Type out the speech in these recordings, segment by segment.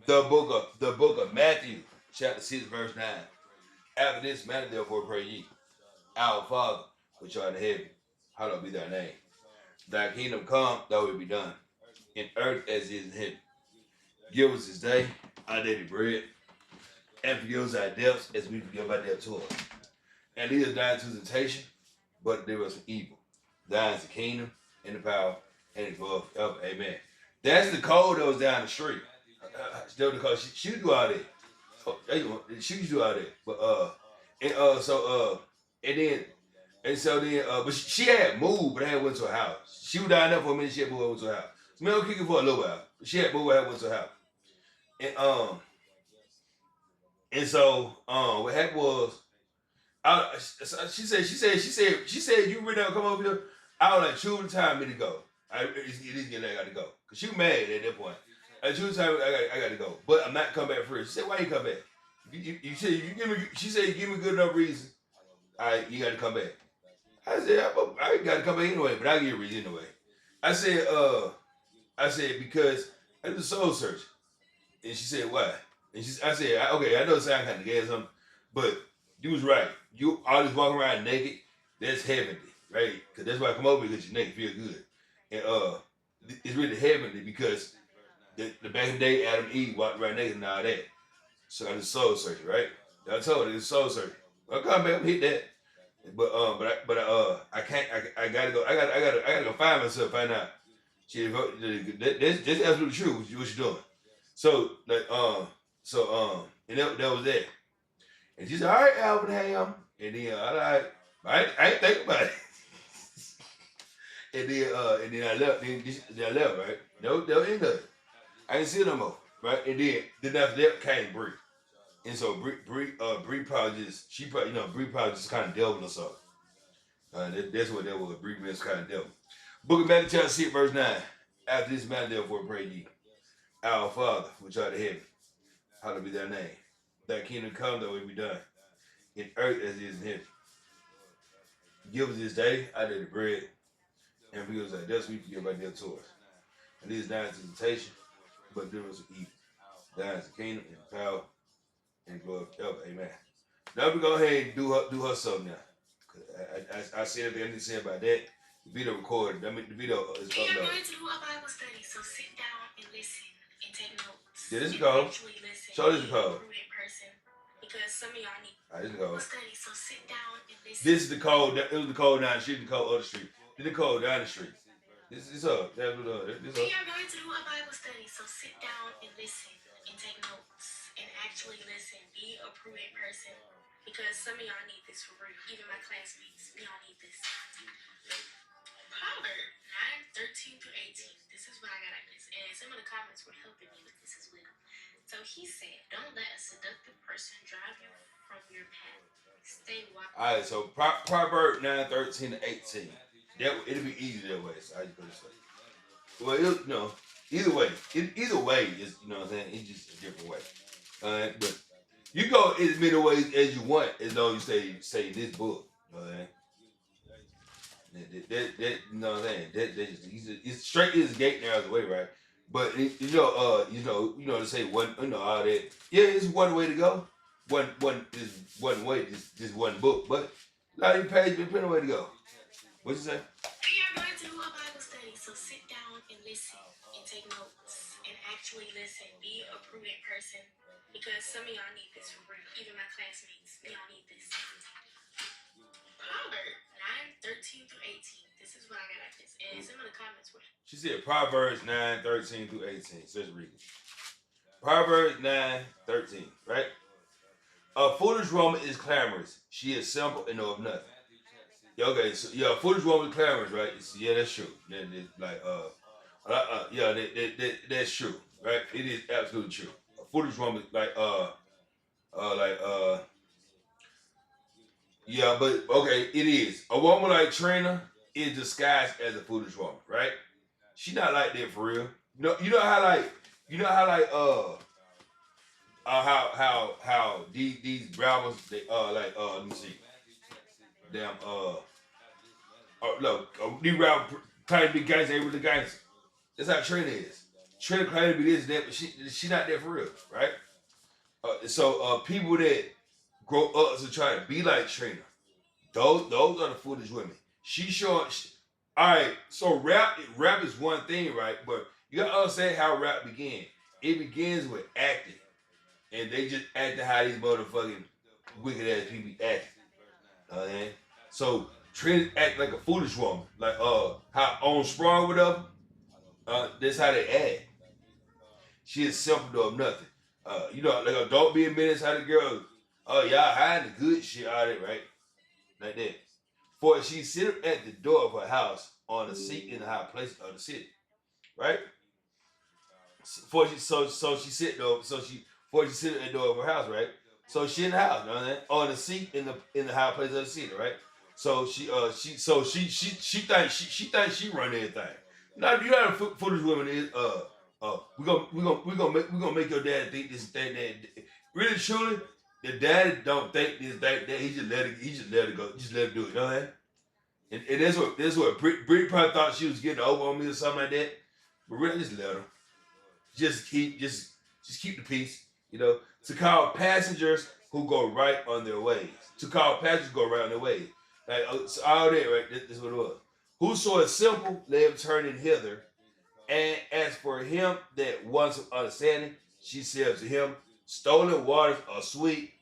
the book of Matthew, chapter 6, verse 9. After this manner, therefore, pray ye, Our Father, which art in heaven, hallowed be thy name. Thy kingdom come, thy will be done, in earth as it is in heaven. Give us this day our daily bread, and forgive us our debts as we forgive our debtors to us. And lead us not into temptation, but deliver us from evil. Thine is the kingdom, and the power, and the glory forever. Amen. That's the code that was down the street. Still the code. She do all that. She do all that. But but she had moved, but I had went to a house. She was down there for a minute. She had moved over to a house. So me, I was kicking for a little while. But she had moved. I had went to a house. And what happened was, she said, you really don't come over here. I was like, choose the time me to go. It is getting I got to go. Cause she was mad at that point. I choose the time I got to go. But I'm not coming back first. She said, why you come back? You said you give me. She said, you give me good enough reason. You got to come back. I said, I got to come back anyway, but I give you a reason anyway. I said because I did a soul search, and she said why? And I said, okay, I know it sounds kind of gay or something, but you was right. You always walking around naked. That's heavenly, right? Because that's why I come over because you're naked, feel good, and it's really heavenly because the back in the day, Adam and Eve walked around naked and all that. So I did soul search, right? I told her it's soul search. I'll come back, I'm hit that. I can't. I gotta go. I gotta go find myself. Find out. That's absolutely true. What you doing? So and that was that. And she said, "All right, Alvin Ham." And then I ain't think about it. And then I left. Then I left. Right? No, ain't nothing. I didn't see it no more. Right? And then after that came Bree. And so Bree probably just Bree probably just kind of delving or something. That's what that was. Bree just kind of delving. Book of Matthew chapter 6 verse 9. After this manner therefore pray ye, Our Father which art in heaven, hallowed be thy name. Thy kingdom come, thy will be done, in earth as it is in heaven. Give us this day our daily bread, and forgive us our debts we forgive our debtors to us. And lead us not into temptation, but deliver us from evil. Thine is the kingdom and the power and glory forever. Amen. Now we go ahead and do her something now. I said everything I need to say about that. The video recorded. I mean, the video is up now. We are going to do a Bible study, so sit down and listen and take notes. Yeah, this is called. Show this is called. Because some of y'all need. All right, this is called. Study, so sit down and listen. This is the code. It was the code down the street. The code up the street. This is the code down the street. This is up. That's what this we are going to do a Bible study, so sit down and listen and take notes and actually listen. Be a prudent person. Because some of y'all need this for real. Even my classmates, we all need this. Proverbs 9:13 through 18. This is what I got out of this. And some of the comments were helping me with this as well. So he said, don't let a seductive person drive you from your path. Stay wise. Alright, so Proverbs 9:13 to 18. It'll be easy that way. So I just put it say. Well, either way. Either way is, what I'm saying? It's just a different way. Alright, but you go as many ways as you want as long as you say this book. You know what I'm saying? That you know what I'm saying? It's straight as gate narrows the way, right? But to say one, all that. Yeah, it's one way to go. One way, just one book. But a lot of these pages, there's plenty of way to go. What you say? We are going to do a Bible study, so sit down and listen and take notes and actually listen. Be a prudent person. Because some of y'all need this for real. Even my classmates, we all need this. Proverbs 9:13 through 18. This is what I got at this. And some of the comments were. She said Proverbs 9:13 through 18. So let's read it. Proverbs 9:13, right? A foolish woman is clamorous. She is simple and know of nothing. Okay, so a foolish woman is clamorous, right? Yeah, that's true. That's true, right? It is absolutely true. A foolish woman, yeah, but okay, it is. A woman like Trina is disguised as a foolish woman, right? She not like that for real. You know how these brothers they let me see. Damn look, these brothers trying to be gangster, they really gangster. That's how Trina is. Trina claimed to be this and that, but she not that for real, right? So people that grow up to try to be like Trina, those are the foolish women. She showing. All right, so rap is one thing, right? But you gotta understand how rap began. It begins with acting, and they just acting how these motherfucking wicked ass people be acting. Okay, so Trina act like a foolish woman, like how on Sprung with them. That's how they act. She is simple of nothing. Like a don't be a menace. How the girl, oh y'all hiding the good shit out of it, right? Like that. For she sit at the door of her house on a seat in the high place of the city, right? For she so she sit though so she for she sit at the door of her house, right? So she in the house, you know what I'm saying? On the seat in the high place of the city, right? So she thinks she run everything. Now you know how foolish women is we gonna make your dad think this thing that really truly the daddy don't think this that he just let it go just let it do it, you know what I'm saying? And that's what Brit probably thought she was getting over on me or something like that. But really just let her. Just keep the peace, you know. To call passengers who go right on their ways. To call passengers who go right on their ways. Like so all that, right? This is what it was. Whoso is simple, let him turn in hither. And as for him that wants understanding, she said to him, stolen waters are sweet,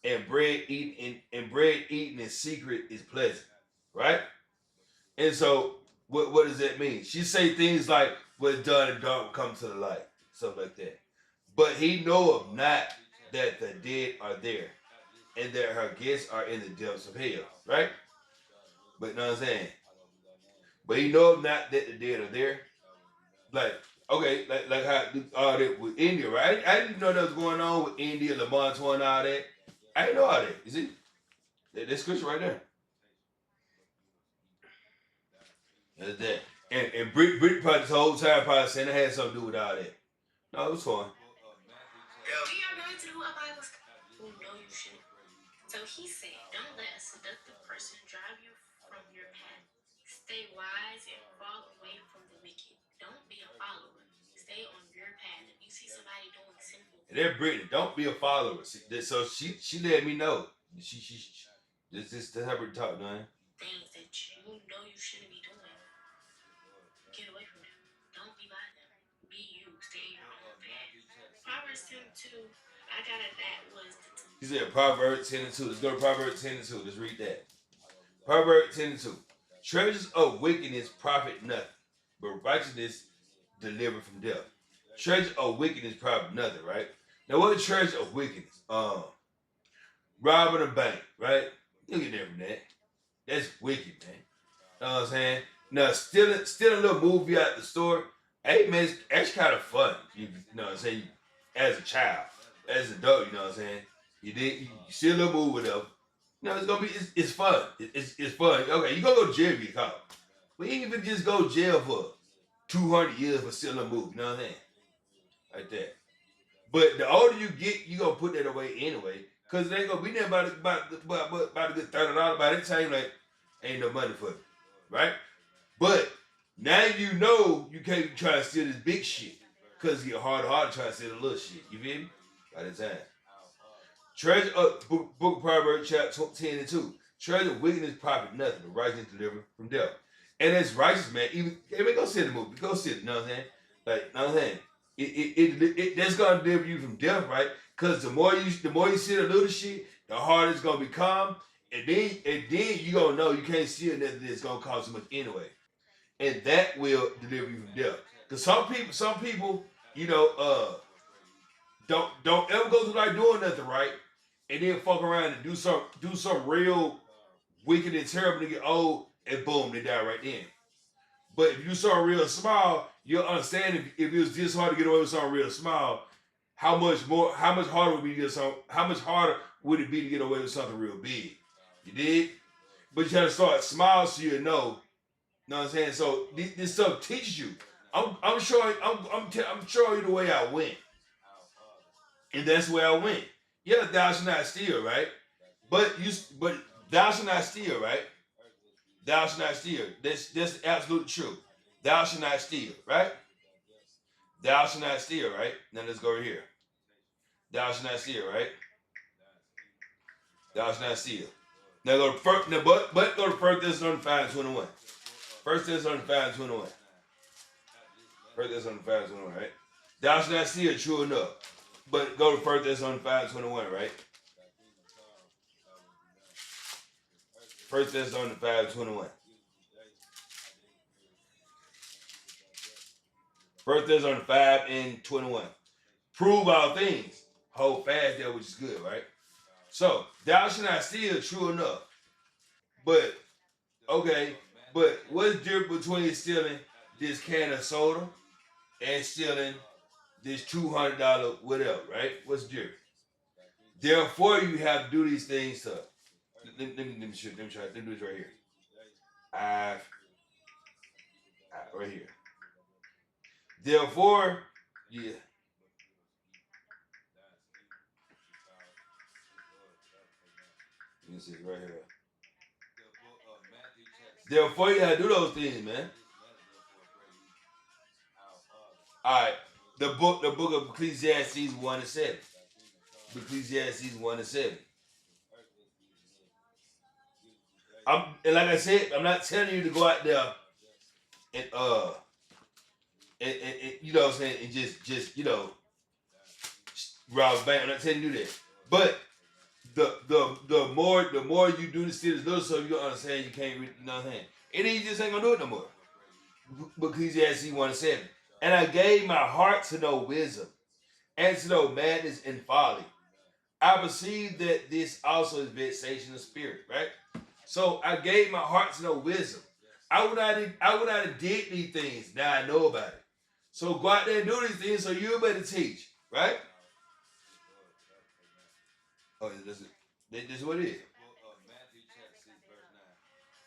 and bread eaten in secret is pleasant. Right? And so what does that mean? She say things like what's done in dark will come to the light, stuff like that. But he knoweth not that the dead are there, and that her guests are in the depths of hell, right? But you know what I'm saying? But he knoweth not that the dead are there. Like, okay, like how all that with India, right? I didn't know that was going on with India, Lamont, and all that. I didn't know all that. You see? That's scripture right there. That's that. And Brit probably this whole time probably saying it had something to do with all that. No, it was fun. We are going to do a Bible study. Oh, no, you shouldn't. So he said, don't let a seductive person drive you from your path. Stay wise and fall away from the wicked. Don't be a follower. Stay on your path. If you see somebody doing sinful And then Brittany, don't be a follower. So she let me know. She this that's how we talk, man. things that you know you shouldn't be doing, get away from them. Don't be like them. Be you. Stay in your own path. Proverbs 10:2. I got it. That was the two. He said Proverbs 10 and 2. Let's go to Proverbs 10 and 2. Let's read that. Proverbs 10 and 2. Treasures of wickedness profit nothing, but righteousness deliver from death. Treasure of wickedness profit nothing, right? Now what is treasure of wickedness? Robbing a bank, right? You get there from that. That's wicked, man. You know what I'm saying? Now stealing a little movie out the store, hey man, it's actually kind of fun. You know what I'm saying? As a child, as an adult, you know what I'm saying? You steal a little movie with them. You know, it's gonna be it's fun. It's fun. Okay, you gonna go to jail if you caught. But you even just go to jail for 200 years for stealing a movie. You know what I'm saying? Like that. But the older you get, you gonna put that away anyway, cause it ain't gonna be there about a good $30 by that time. Like, ain't no money for it, right? But now you know you can't try to steal this big shit, cause it get harder and harder to try to steal the little shit. You feel me? By the time. Treasure book of Proverbs chapter 10 and 2. Treasure of wickedness profit nothing, but righteousness deliver from death. And it's righteous, man. Even go see the movie. Go see it. You know what I'm saying? Like, you know what I'm saying? It that's gonna deliver you from death, right? Because the more you see the little shit, the harder it's gonna become, and then you gonna know you can't see it that it's gonna cost you much anyway, and that will deliver you from death. Because some people, you know, don't ever go through like doing nothing right, and then fuck around and do some real wicked and terrible to get old, and boom, they die right then. But if you do something real small, you'll understand if it was this hard to get away with something real small, how much harder would it be to get how much harder would it be to get away with something real big? You did? But you gotta start small so you know. You know what I'm saying? So this stuff teaches you. I'm showing you the way I went. And that's where I went. Yeah, thou shalt not steal, right? But thou shalt not steal, right? Thou shalt not steal. That's absolute truth. Thou shalt not steal, right? Thou shalt not steal, right? Now let's go over here. Thou shalt not steal, right? Thou shalt not steal. Now go to first, now, but go to 1 Thessalonians 5:21. 1 Thessalonians 5:21. 1 Thessalonians 5:21, right? Thou shalt not steal, true enough. But go to 1 Thessalonians 5:21, right? 1 Thessalonians 5:21. 1 Thessalonians 5:21. Prove all things. Hold fast there, which is good, right? So, thou shalt not steal, true enough. But, okay, but what's the difference between stealing this can of soda and stealing this $200 whatever, right? What's the difference? Therefore, you have to do these things to. Let me do this right here. Right here. Therefore, yeah. Let me see right here. Therefore, you gotta do those things, man. All right. The book of Ecclesiastes 1:7. Ecclesiastes 1:7. And like I said, I'm not telling you to go out there and you know what I'm saying, and just rob a bank. I'm not telling you to do that. But the more you do the steal, little so you understand you can't you know what I'm saying. And then you just ain't gonna do it no more. Ecclesiastes 1:7. And I gave my heart to know wisdom, and to know madness and folly. I perceive that this also is vexation of spirit, right? So I gave my heart to know wisdom. I would not have did these things. Now I know about it. So go out there and do these things so you're better teach, right? Oh, this is what it is.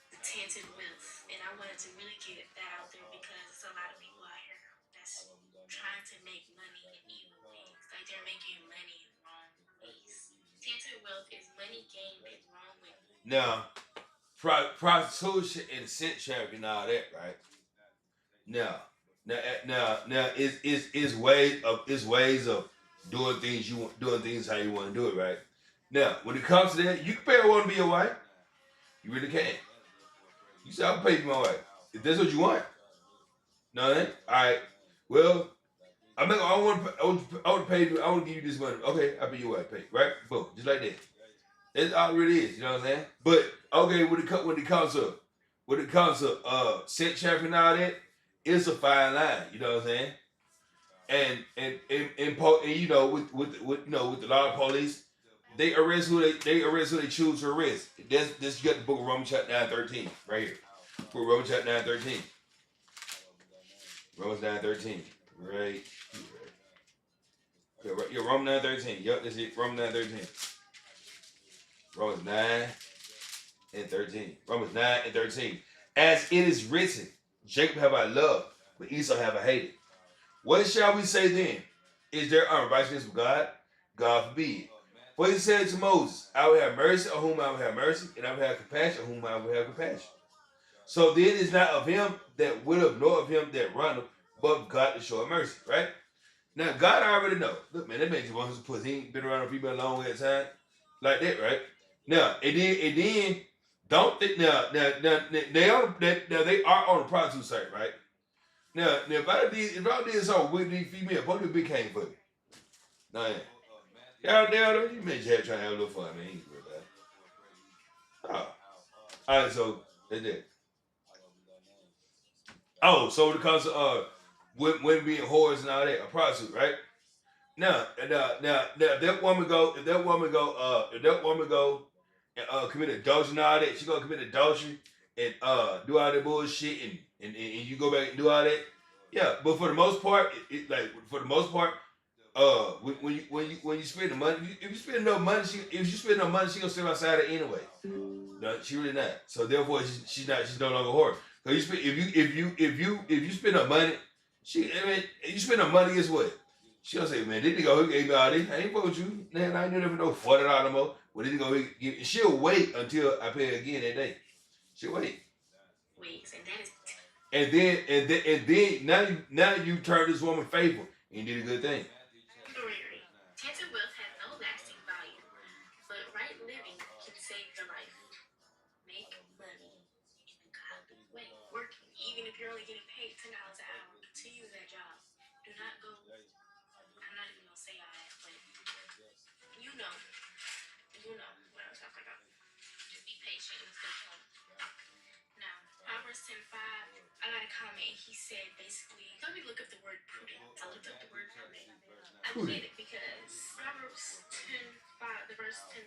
The tainted wealth, and I wanted to really get that out there because it's a lot of people out here that's trying to make money in evil ways. Like they're making money in wrong ways. Tainted wealth is money gained in wrong ways. Now, prostitution and sex trafficking and all that, right? Now, is ways of doing things how you want to do it, right? Now, when it comes to that, you can pay a woman to be your wife. You really can. You say, I'll pay you my wife. If that's what you want. No, all right. Well, I want to pay you. I want to give you this money. Okay, I'll be your wife. Pay, right? Boom, just like that. That's all it really is. You know what I'm saying? But okay, when it comes to sex trafficking and all that, it's a fine line. You know what I'm saying? And you know with a lot of police, they arrest who they choose to arrest. This you got the book of Romans chapter 9:13 right here. Book of Romans chapter 9:13. Romans 9:13 right here. Yeah, Romans 9:13. Yup, that's it. Romans 9:13. Romans 9:13. Romans 9:13. As it is written, Jacob have I loved, but Esau have I hated. What shall we say then? Is there unrighteousness with God? God forbid. For he said to Moses, I will have mercy on whom I will have mercy, and I will have compassion on whom I will have compassion. So then it's not of him that willeth, nor of him that runneth, but of God to show mercy, right? Now, God already know. Look, man, that makes you want to put. He ain't been around with people a long time. Like that, right? Now, and then don't think now they are on the prostitute site, right? Now if I did something with these females, probably big came for me. No, yeah. You may just trying to have a little fun, man. Ain't real bad. Oh. All right, so that's it. Oh, so when it comes to women being whores and all that, a prostitute, right? Now, if that woman go and commit adultery and all that, she gonna commit adultery and do all that bullshit and you go back and do all that. Yeah, but for the most part, when you spend the money, if you spend no money, she gonna sit outside it anyway. No, she really not. So therefore, she's no longer a whore. Cause if you spend her money, you spend her money is what? She gonna say, man, this nigga who gave me all this, I ain't fuck with you. Man, I ain't never no $40 more. Well, this nigga give. She'll wait until I pay her again that day. She'll wait. Ways, and that is And then now you turn this woman faithful and did a good thing. Temporary. Tangible wealth has no lasting value, but right living can save your life. Make money in a godly way. Working, even if you're only getting paid $10 an hour, continue that job. Do not go. I'm not even gonna say all that, but you know, what I'm talking about. Just be patient and stay home. Now, Proverbs 10:5. I got a comment. He said basically, let me look up the word prudent. I looked up the word prudent. I get it because Proverbs 10:5, the verse 10:5,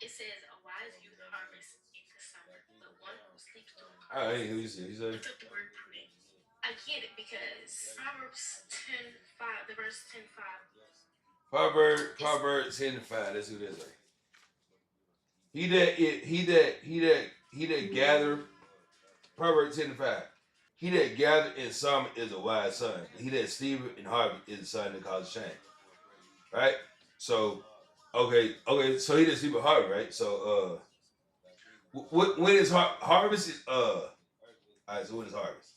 it says, "A wise youth harvests in the summer, but one who sleeps during I harvest." ain't who you said. You said Looked up the word prudent. I get it because Proverbs 10:5, the verse 10:5. Proverbs 10:5. That's who that's like. He that gather. Proverbs 10:5. He that gather in summer is a wise son. He that sleepeth in harvest is a son that causes shame. Right? So okay. So he that sleep in harvest, right? So when is harvest is all right, so when is harvest?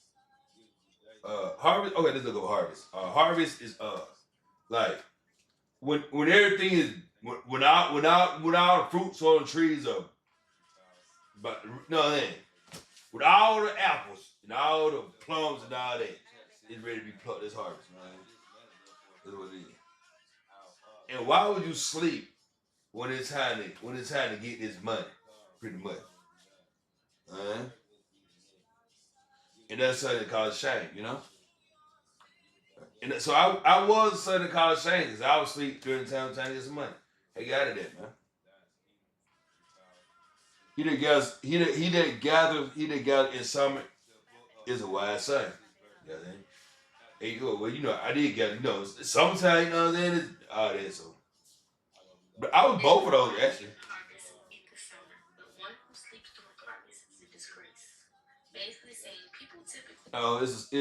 Harvest. Okay, let's look up harvest. Harvest is like when everything is when all the fruits on the trees are, but no, it ain't. With all the apples and all the plums and all that, it's ready to be plucked. It's harvest, man. That's what it is. And why would you sleep when it's time to get this money? Pretty much, uh and that's something that causes shame. And so I was something that caused shame because I was asleep during the time to get some money. Hey, get out of that, man. He that gathered in summer is a wise son. You know what I mean? Hey, well, I did gather. Sometimes, you know what I'm saying? It's all that, so. But I was both of those, actually. Harvest in the summer, but one who sleeps during harvest is a disgrace. Basically saying people typically Oh, it's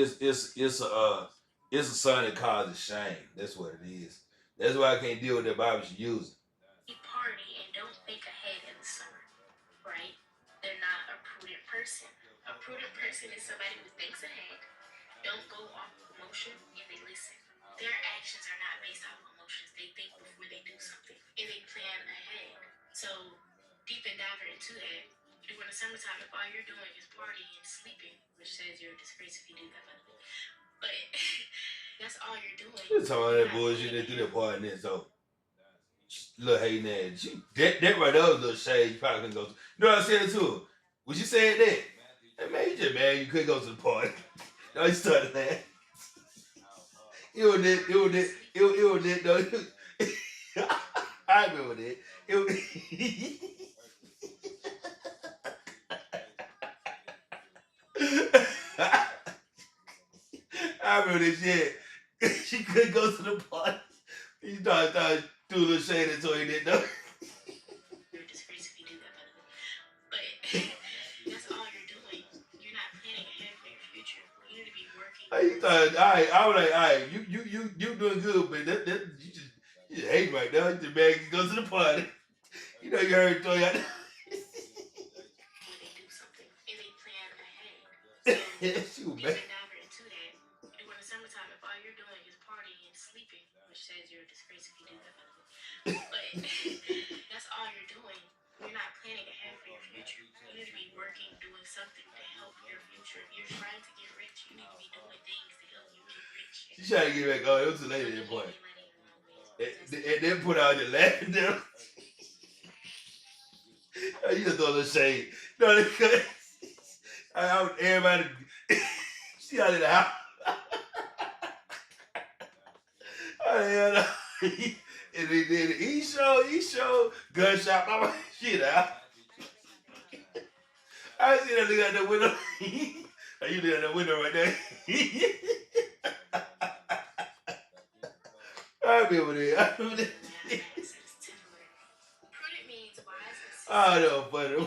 a son that causes shame. That's what it is. That's why I can't deal with that Bible she using. party and don't think ahead in the summer, right? They're not a prudent person. A prudent person is somebody who thinks ahead, don't go off emotion, and they listen. Their actions are not based off emotions. They think before they do something, and they plan ahead. So, deep and diving into that, during the summertime, if all you're doing is partying and sleeping, which says you're a disgrace if you do that, by the way. But that's all you're doing. She was talking about that bullshit. They do that part in there, so little hating ass. That right there was a little shade. You probably couldn't go to. You know what I said to her? When she said that, hey man, you just mad you couldn't go to the party. No, you started laughing. It was that. It was that. It was that. Though. I remember that. It was, I remember this shit. She couldn't go to the party. He started do a little shade until he didn't know. You're a disgrace if you do that, by the way. But that's all you're doing. You're not planning ahead for your future. You need to be working. You thought, all right, I was like, all right, you doing good, but that you just hate right now. You just mad you go to the party. You know you heard Toy out. When they do something and they plan ahead. She was Deep mad. and dive into that. During the summertime, if all you're doing is partying and sleeping, which says you're a disgrace if you do that, by the way. But that's all you're doing. You're not planning ahead for your future. You need to be working, doing something to help your future. If you're trying to get rich, you need to be doing things to help you get rich. She tried to get back on. It was too late at that point. And then put out the laughing down. You just throw a little shade. No, everybody. She out of the house. And then he showed gunshot my shit out. I see that nigga out the window. You look at the window right there. I remember that. Prudent means wise and Oh, no, funny. making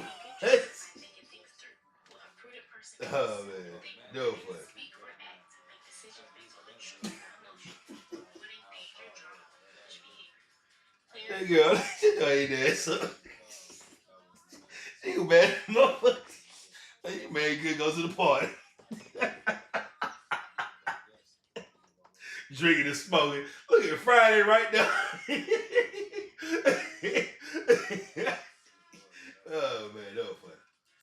things through. Well, a prudent person Oh, man. No funny. speak or act to make decisions based on the truth, not emotion. Avoiding danger, drama, or foolish behavior. That girl, she know I ain't there, so. She was mad, motherfucker. You man could go to the party. drinking and smoking. Look at Friday right now. Oh man.